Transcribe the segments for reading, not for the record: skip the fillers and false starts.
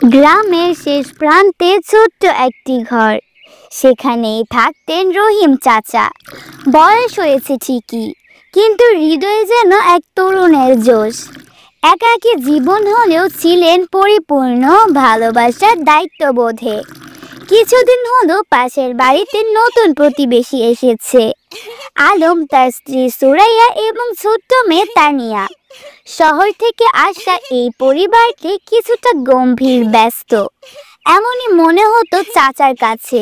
গ্রামের শেষ প্রান্তে ছোট্ট একটি ঘর। সেখানেই থাকতেন রহিম চাচা। বয়স হয়েছে ঠিকই, কিন্তু হৃদয়ে যেন এক তরুণের জোশ। একাকী জীবন হলেও ছিলেন পরিপূর্ণ ভালোবাসার দায়িত্ববোধে। কিছুদিন হলো পাশের বাড়িতে নতুন প্রতিবেশী এসেছে, আলম, তার স্ত্রী সুরাইয়া এবং ছোট্ট মেয়ে তানিয়া। শহর থেকে আসা এই পরিবারটি কিছুটা গম্ভীর, ব্যস্ত, এমনই মনে হতো চাচার কাছে।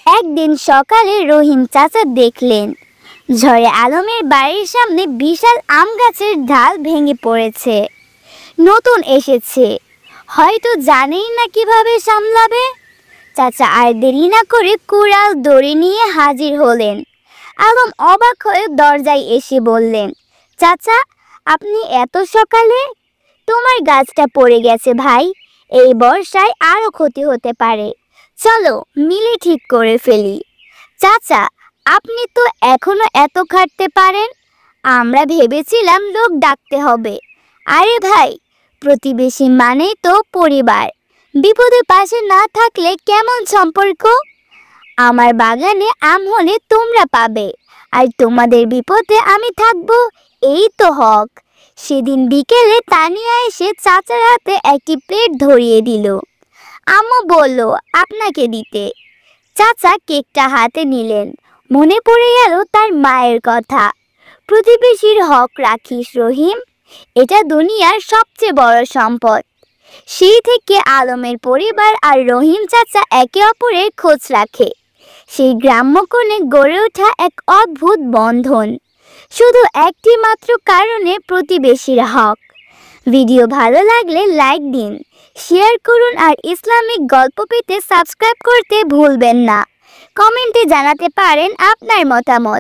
একদিন সকালে রহিম চাচা দেখলেন ঝড়ে আলমের বাড়ির সামনে বিশাল আম গাছের ডাল ভেঙে পড়েছে। নতুন এসেছে, হয়তো জানেই না কিভাবে সামলাবে। চাচা আর দেরি না করে কুড়াল দড়ি নিয়ে হাজির হলেন। আলম অবাক হয়ে দরজায় এসে বললেন, চাচা, আপনি এত সকালে? তোমার গাছটা পড়ে গেছে ভাই, এই বর্ষায় আরো ক্ষতি হতে পারে, চলো মিলে ঠিক করে ফেলি। চাচা, আপনি তো এখনো এত খাটতে পারেন? আমরা ভেবেছিলাম লোক ডাকতে হবে। আরে ভাই, প্রতিবেশী মানেই তো পরিবার, বিপদে পাশে না থাকলে কেমন সম্পর্ক? আমার বাগানে আম হলে তোমরা পাবে, আর তোমাদের বিপদে আমি থাকবো, এই তো হক। সেদিন বিকেলে তানিয়া এসে চাচার হাতে একটি প্লেট ধরিয়ে দিল। আম্মু বলল আপনাকে দিতে। চাচা কেকটা হাতে নিলেন। মনে পড়ে গেল তার মায়ের কথা, প্রতিবেশীর হক রাখিস রহিম, এটা দুনিয়ার সবচেয়ে বড় সম্পদ। সেই থেকে আলমের পরিবার আর রহিম চাচা একে অপরের খোঁজ রাখে। সেই গ্রাম্য কোণে গড়ে ওঠা এক অদ্ভুত বন্ধন, শুধু একটি মাত্র কারণে, প্রতিবেশীর হক। ভিডিও ভালো লাগলে লাইক দিন, শেয়ার করুন, আর ইসলামিক গল্প পেতে সাবস্ক্রাইব করতে ভুলবেন না। কমেন্টে জানাতে পারেন আপনার মতামত।